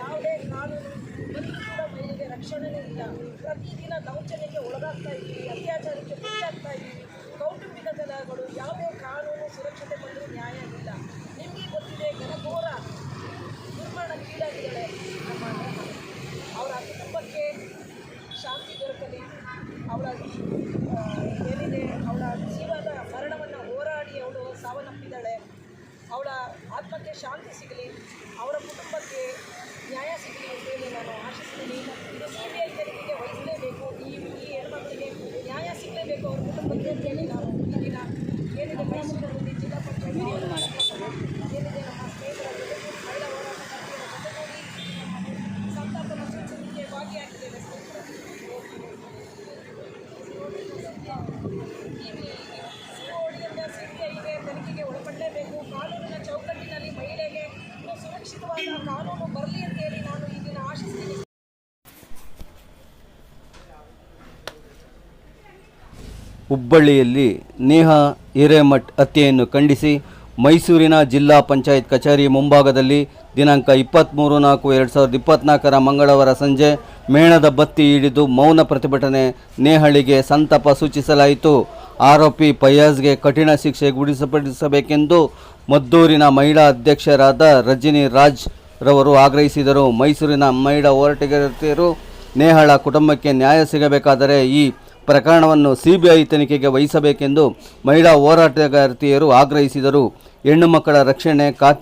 ಯಾವುದೇ ಕಾನೂನು ಮತ್ತು ಕೂಡ ಮಹಿಳೆಗೆ ರಕ್ಷಣೆನೇ ಇಲ್ಲ. ಪ್ರತಿದಿನ ದೌರ್ಜನ್ಯಕ್ಕೆ ಒಳಗಾಗ್ತಾ ಇದ್ದೀವಿ, ಅತ್ಯಾಚಾರಕ್ಕೆ ಗುರಿಯಾಗ್ತಾ ಇದ್ದೀವಿ. ಕೌಟುಂಬಿಕ ಕಲಹಗಳು, ಯಾವುದೇ ಕಾನೂನು ಸುರಕ್ಷತೆ ಬಂದರೂ ನ್ಯಾಯ ಇಲ್ಲ. ನಿಮಗೆ ಗೊತ್ತಿದೆ, ಘನಘೋರ ದುರ್ಮರಣಕ್ಕೀಡಾಗಿದ್ದಾಳೆ ನಮ್ಮ ಅವರ ಕುಟುಂಬಕ್ಕೆ ಶಾಂತಿ ದೊರಕಲಿ. ಅವಳ ಏನಿದೆ, ಅವಳ ಜೀವದ ಮರಣವನ್ನು ಹೋರಾಡಿ ಅವಳು ಸಾವನ್ನಪ್ಪಿದ್ದಾಳೆ. ಅವಳ ಆತ್ಮಕ್ಕೆ ಶಾಂತಿ ಸಿಗಲಿ, ಅವರ ಕುಟುಂಬಕ್ಕೆ ನ್ಯಾಯ ಸಿಗಲಿ ಅಂತೇಳಿ ನಾನು ಆಶಿಸ್ತೀನಿ. ಇದು CBI ತನಿಖೆಗೆ ವಹಿಸಲೇಬೇಕು. ಈ ಹೆಣ್ಮಕ್ಳಿಗೆ ನ್ಯಾಯ ಸಿಗಲೇಬೇಕು ಅವ್ರ ಕುಟುಂಬಕ್ಕೆ ಅಂತೇಳಿ ನಾನು ಈ ದಿನ ಏನಿದೆ ಮೈಸೂರಿನಲ್ಲಿ ಜಿಲ್ಲಾ ಪಂಚಾಯತ್ ಏನಿದೆ ನಮ್ಮ ಸ್ನೇಹಿತರ ಜೊತೆಗೆ ಮಹಿಳಾ ಹೋರಾಟಗಾರರ ಜೊತೆಗೂಡಿ ಸಂತಾಪನ ಸೂಚನೆಗೆ ಭಾಗಿಯಾಗಿದ್ದೇವೆ. CBIಗೆ ತನಿಖೆಗೆ ಒಳಪಡಲೇಬೇಕು. ಕಾನೂನಿನ ಚೌಕಟ್ಟಿನಲ್ಲಿ ಮಹಿಳೆಗೆ ಇನ್ನೂ ಸುರಕ್ಷಿತವಾದ ಕಾನೂನು ಬರಲಿ ಅಂತೇಳಿ ನಾನು ಈ ದಿನ ಆಶಿಸ್ತೀನಿ. ಹುಬ್ಬಳ್ಳಿಯಲ್ಲಿ ನೇಹಾ ಹಿರೇಮಠ್ ಹತ್ಯೆಯನ್ನು ಖಂಡಿಸಿ ಮೈಸೂರಿನ ಜಿಲ್ಲಾ ಪಂಚಾಯತ್ ಕಚೇರಿ ಮುಂಭಾಗದಲ್ಲಿ ದಿನಾಂಕ 23/4/2024 ಮಂಗಳವಾರ ಸಂಜೆ ಮೇಣದ ಬತ್ತಿ ಹಿಡಿದು ಮೌನ ಪ್ರತಿಭಟನೆ ನೇಹಳಿಗೆ ಸಂತಾಪ ಸೂಚಿಸಲಾಯಿತು. ಆರೋಪಿ ಫಯಾಜ್ಗೆ ಕಠಿಣ ಶಿಕ್ಷೆ ಗುಡಿಸಪಡಿಸಬೇಕೆಂದು ಮದ್ದೂರಿನ ಮಹಿಳಾ ಅಧ್ಯಕ್ಷರಾದ ರಜನಿ ರಾಜ್ ರವರು ಆಗ್ರಹಿಸಿದರು. ಮೈಸೂರಿನ ಮಹಿಳಾ ಹೋರಾಟಗಾರ್ತಿಯರು ನೇಹಳ ಕುಟುಂಬಕ್ಕೆ ನ್ಯಾಯ ಸಿಗಬೇಕಾದರೆ ಈ ಪ್ರಕರಣವನ್ನು CBI ತನಿಖೆಗೆ ವಹಿಸಬೇಕೆಂದು ಮಹಿಳಾ ಹೋರಾಟಗಾರ್ತಿಯರು ಆಗ್ರಹಿಸಿದರು. ಹೆಣ್ಣು ಮಕ್ಕಳ ರಕ್ಷಣೆ ಖಾತ್ರಿ